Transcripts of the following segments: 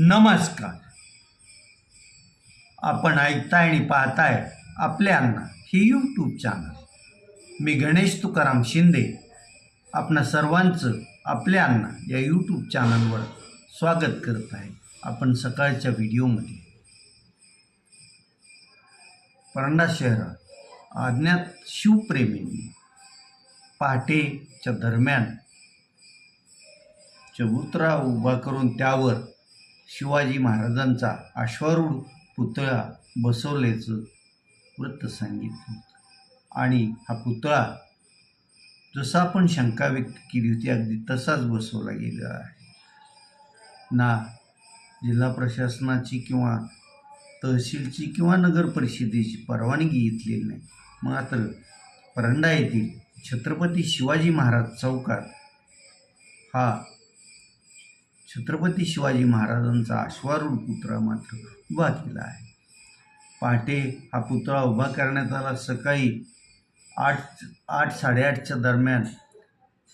नमस्कार. आपण ऐकताय आणि पाहताय आपले अण्णा हे यूट्यूब चॅनल. मी गणेश तुकाराम शिंदे आपणा सर्वांचं आपले अण्णा या यूट्यूब चॅनलवर स्वागत करत आहे. आपण सकाळच्या व्हिडिओमध्ये परंडा शहरात अज्ञात शिवप्रेमींनी पहाटेच्या दरम्यान चबुतरा उभा करून त्यावर शिवाजी महाराजांचा अश्वारूढ पुतळा बसवल्याचं वृत्त सांगितलं होतं. आणि हा पुतळा जसा आपण शंका व्यक्त केली होती अगदी तसाच बसवला गेला आहे. ना जिल्हा प्रशासनाची किंवा तहसीलची किंवा नगर परिषदेची परवानगी घेतलेली नाही. मात्र परंडा येथील छत्रपती शिवाजी महाराज चौकात हा छत्रपती शिवाजी महाराजांचा अश्वारूढ पुतळा मात्र उभा केला आहे. पहाटे हा पुतळा उभा करण्यात आला. सकाळी 8-8:30च्या दरम्यान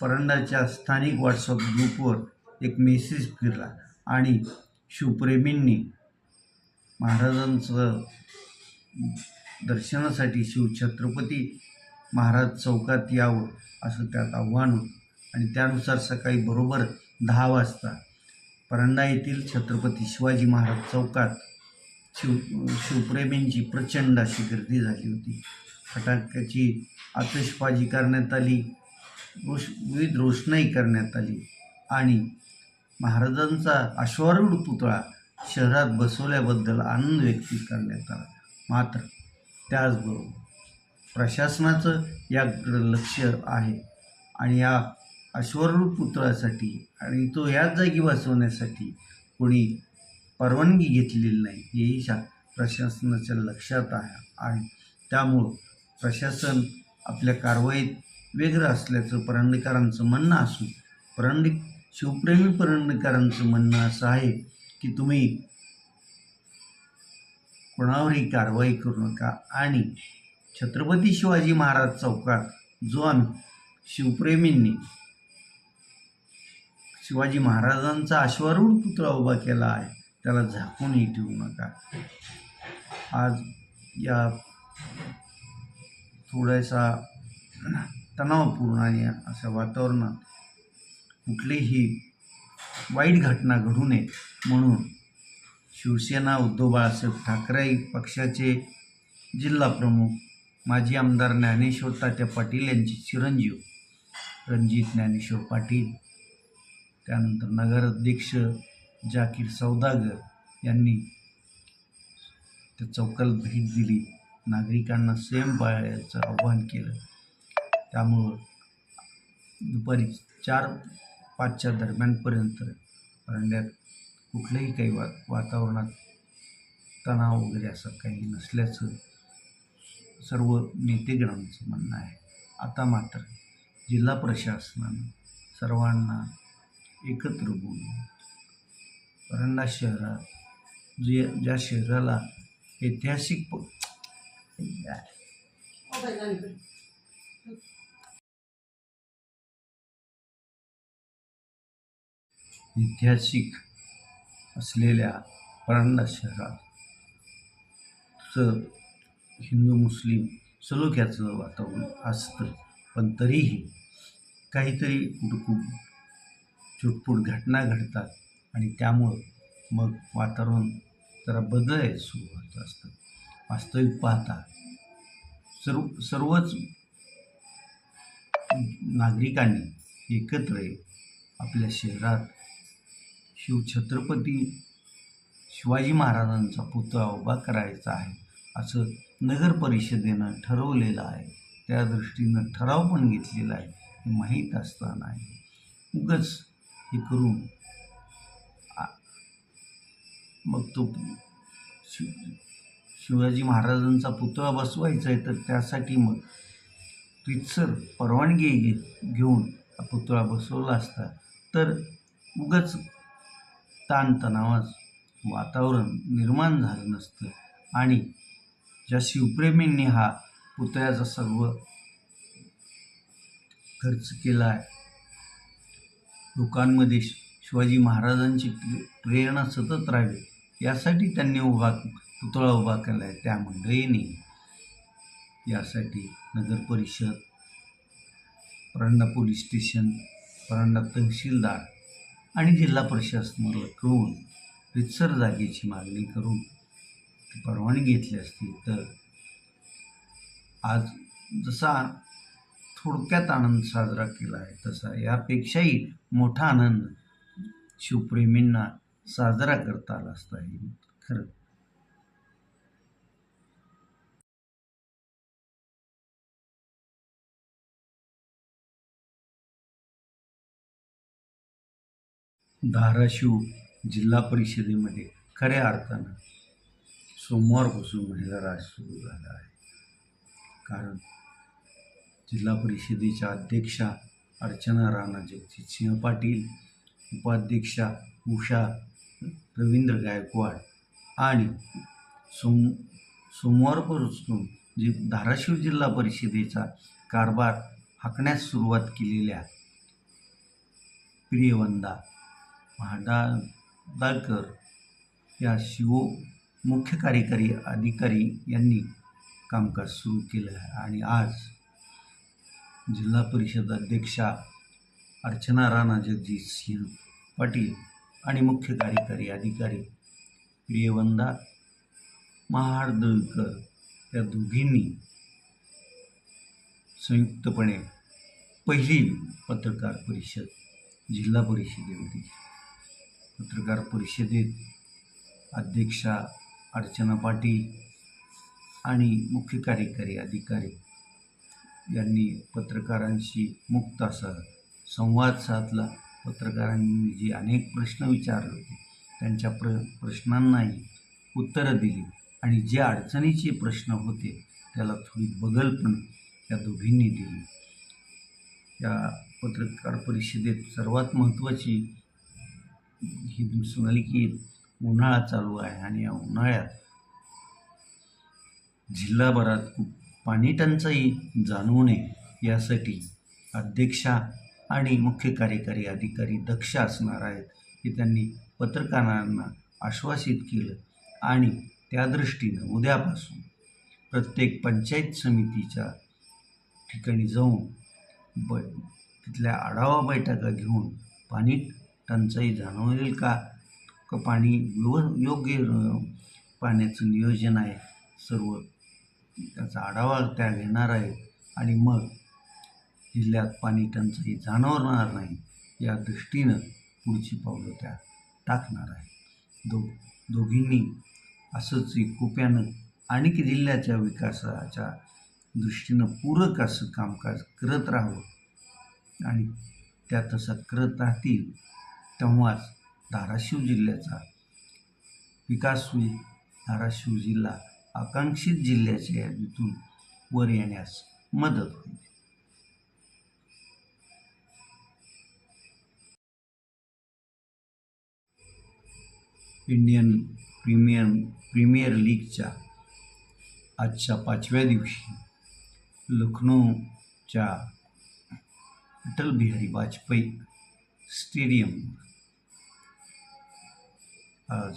परंडाच्या स्थानिक व्हॉट्सअप ग्रुपवर एक मेसेज फिरला आणि शिवप्रेमींनी महाराजांचं दर्शनासाठी छत्रपती महाराज चौकात यावं असं त्यात आव्हान होतं. आणि त्यानुसार सकाळी बरोबर 10 वाजता परंडा येथील छत्रपती शिवाजी महाराज चौकात शिवप्रेमींची प्रचंड अशी गर्दी झाली होती. फटाक्याची आतषबाजी करण्यात आली, विविध रोषणाई करण्यात आली आणि महाराजांचा अश्वारूढ पुतळा शहरात बसवल्याबद्दल आनंद व्यक्त करण्यात आला. मात्र त्याचबरोबर प्रशासनाचं याकडे लक्ष आहे आणि या अश्वारूढ पुतळ्यासाठी आणि तो याच जागी बसवण्यासाठी कोणी परवानगी घेतलेली नाही हेही प्रशासनाच्या लक्षात आहे. त्यामुळं प्रशासन आपल्या कारवाईत वेगळं असल्याचं परंडेकरांचं म्हणणं असून शिवप्रेमी परंडेकरांचं म्हणणं असं आहे की तुम्ही कोणावरही कारवाई करू नका आणि छत्रपती शिवाजी महाराज चौकात जो आम्ही शिवप्रेमींनी शिवाजी महाराजांचा अश्वारूढ पुतळा उभा केला आहे त्याला झाकूनही ठेवू नका. आज या थोड्याशा तणावपूर्ण आणि अशा वातावरणात कुठलीही वाईट घटना घडू नये म्हणून शिवसेना उद्धव बाळासाहेब ठाकरे पक्षाचे जिल्हा प्रमुख माजी आमदार ज्ञानेश्वर तात्या पाटील यांचे चिरंजीव रणजित ज्ञानेश्वर पाटील, त्यानंतर नगराध्यक्ष जाकीर सौदागर यांनी त्या चौकाला भेट दिली, नागरिकांना संयम पाळण्याचं आवाहन केलं. त्यामुळं दुपारी 4-5च्या दरम्यानपर्यंत परंड्यात कुठलंही काही वातावरणात तणाव वगैरे असं काही नसल्याचं सर्व नेतेगणांचं म्हणणं आहे. आता मात्र जिल्हा प्रशासनानं सर्वांना एकत्र बोलून परंडा शहरात ज्या शहराला ऐतिहासिक असलेल्या परंडा शहरात हिंदू मुस्लिम सलोख्याचं वातावरण असतं, पण तरीही काहीतरी कुठं चुटपुट घटना घडतात आणि त्यामुळं मग वातावरण जरा बदलायला सुरू होत असतं. वास्तविक पाहता सर्वच नागरिकांनी एकत्र आपल्या शहरात छत्रपती शिवाजी महाराजांचा पुतळा उभा करायचा आहे असं नगर परिषदेनं ठरवलेलं आहे. त्या दृष्टीनं ठराव पण घेतलेला आहे. हे माहीत असताना उगाच हे करून मग तो शिवाजी महाराजांचा पुतळा बसवायचा आहे तर त्यासाठी मग रीतसर परवानगी घेऊन हा पुतळा बसवला असता तर उगाच ताणतणावाचं वातावरण निर्माण झालं नसतं. आणि ज्या शिवप्रेमींनी हा पुतळ्याचा सर्व खर्च केला आहे, लोकांमध्ये शिवाजी महाराजांची प्रेरणा सतत राहावी यासाठी त्यांनी पुतळा उभा केला आहे. त्या मंडळींनी यासाठी नगर परिषद, परांडा पोलीस स्टेशन, परांडा तहसीलदार आणि जिल्हा प्रशासनाला कळवून रितसर जागेची मागणी करून परवानगी घेतली असती तर आज जसा थोडक्यात आनंद साजरा केला आहे तसा यापेक्षाही मोठा आनंद शिवप्रेमींना साजरा करता आला असता. हे खरं धाराशिव जिल्हा परिषदेमध्ये खऱ्या अर्थानं सोमवारपासून महिला राज सुरू झाला आहे. कारण जिल्हा परिषदेच्या अध्यक्षा अर्चना राणा जगजितसिंह पाटील, उपाध्यक्षा उषा रवींद्र गायकवाड आणि सोमवारपासून जे धाराशिव जिल्हा परिषदेचा कारभार हाकण्यास सुरुवात केलेल्या प्रियवंदा महादाळकर या मुख्य कार्यकारी अधिकारी यांनी कामकाज सुरू केलं आहे. आणि आज जिल्हा परिषद अध्यक्षा अर्चना राणा जगजितसिंह पाटील आणि मुख्य कार्यकारी अधिकारी प्रियवंदा महादाळकर या दोघींनी संयुक्तपणे पहिली पत्रकार परिषद जिल्हा परिषदेमध्ये पत्रकार परिषदेत अध्यक्षा अर्चना पाटील आणि मुख्य कार्यकारी अधिकारी यांनी पत्रकारांशी मुक्त असा संवाद साधला. पत्रकारांनी जे अनेक प्रश्न विचारले होते त्यांच्या प्रश्नांनाही उत्तरं दिली आणि जे अडचणीचे प्रश्न होते त्याला थोडी बगल पण या दोघींनी दिली. या पत्रकार परिषदेत सर्वात महत्त्वाची ही दिसून आली की उन्हाळा चालू आहे आणि या उन्हाळ्यात जिल्हाभरात खूप पाणी टंचाई जाणवू नये यासाठी अध्यक्षा आणि मुख्य कार्यकारी अधिकारी दक्ष असणार आहेत हे त्यांनी पत्रकारांना आश्वासित केलं. आणि त्या दृष्टीनं उद्यापासून प्रत्येक पंचायत समितीच्या ठिकाणी जाऊन तिथल्या आढावा बैठका घेऊन पाणी टंचाई जाणवेल का पाणी योग्य पाण्याचं नियोजन आहे सर्व त्याचा आढावा त्या घेणार आहे आणि मग जिल्ह्यात पाणी टंचाई जाणवणार नाही या दृष्टीनं पुढची पावलं त्या टाकणार आहे. दोघींनी असंच एकोप्यानं आणखी जिल्ह्याच्या विकासाच्या दृष्टीनं पूरक असं कामकाज करत राहावं आणि त्या तसं करत राहतील तेव्हाच धाराशिव जिल्ह्याचा विकास होईल. धाराशिव जिल्हा आकांक्षित जिल्ह्याच्या यादीतून वर येण्यास मदत होईल. इंडियन प्रीमियर लीगच्या आजच्या 5व्या दिवशी लखनौच्या अटल बिहारी वाजपेयी स्टेडियम आज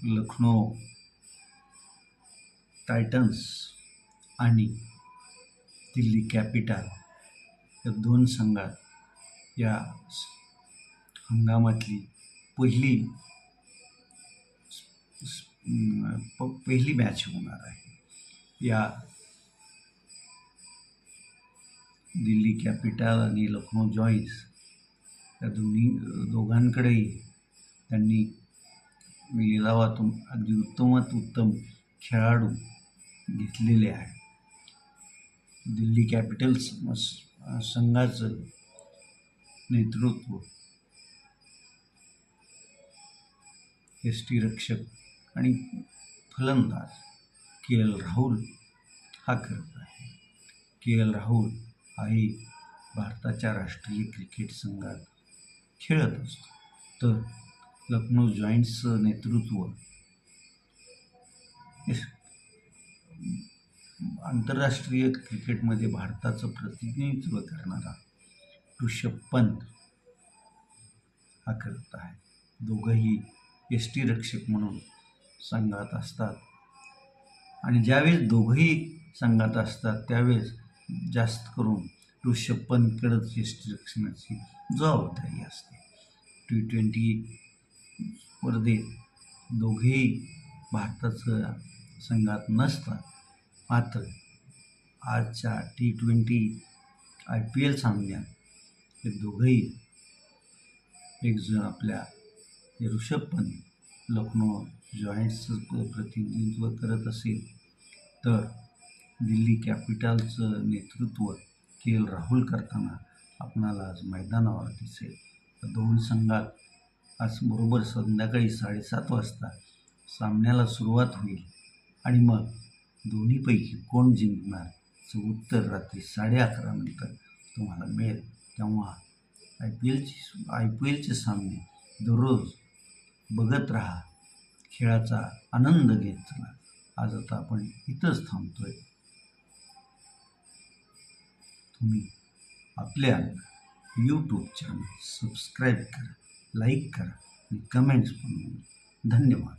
लखनौ टायटन्स आणि दिल्ली कॅपिटल या दोन संघात या हंगामातली पहिली मॅच होणार आहे. या दिल्ली कॅपिटल आणि लखनौ जॉईंट्स या दोघांकडेही त्यांनी लिलावातून अगदी उत्तमात उत्तम खेळाडू घेतलेले आहे. दिल्ली कॅपिटल्स संघाचं नेतृत्व यष्टीरक्षक आणि फलंदाज के.एल. राहुल हा करत आहे. के.एल. राहुल हाही भारताच्या राष्ट्रीय क्रिकेट संघात खेळत असतो. तर लखनौ जॉईंट्सचं नेतृत्व आंतरराष्ट्रीय क्रिकेटमध्ये भारताचं प्रतिनिधित्व करणारा ऋषभ पंत हा करत आहे. दोघंही यष्टीरक्षक म्हणून संघात असतात आणि ज्यावेळेस दोघंही संघात असतात त्यावेळेस जास्त करून ऋषभ पंतकडेच यष्टीरक्षणाची जबाबदारी असते. T20 स्पर्धेत दोघेही भारताच्या संघात नसतात. मात्र आजच्या T20 IPL सामन्यात हे दोघंही एकजण आपल्या ऋषभ पंत लखनौ जॉयंट्सचं प्रतिनिधित्व करत असेल तर दिल्ली कॅपिटल्सचं नेतृत्व KL राहुल करताना आपणाला आज मैदानावर दिसेल. दोन संघात आज बरोबर संध्याकाळी 7:30 वाजता सामन्याला सुरुवात होईल आणि मग दोन्हीपैकी कोण जिंकणार याचं उत्तर रात्री 11:30 नंतर तुम्हाला मिळेल. तेव्हा IPLचे सामने दररोज बघत राहा, खेळाचा आनंद घेत चला. आज आता आपण इथंच थांबतोय. तुम्ही आपल्या यूट्यूब चॅनल सबस्क्राईब करा, लाईक करा आणि कमेंट्स पण. धन्यवाद.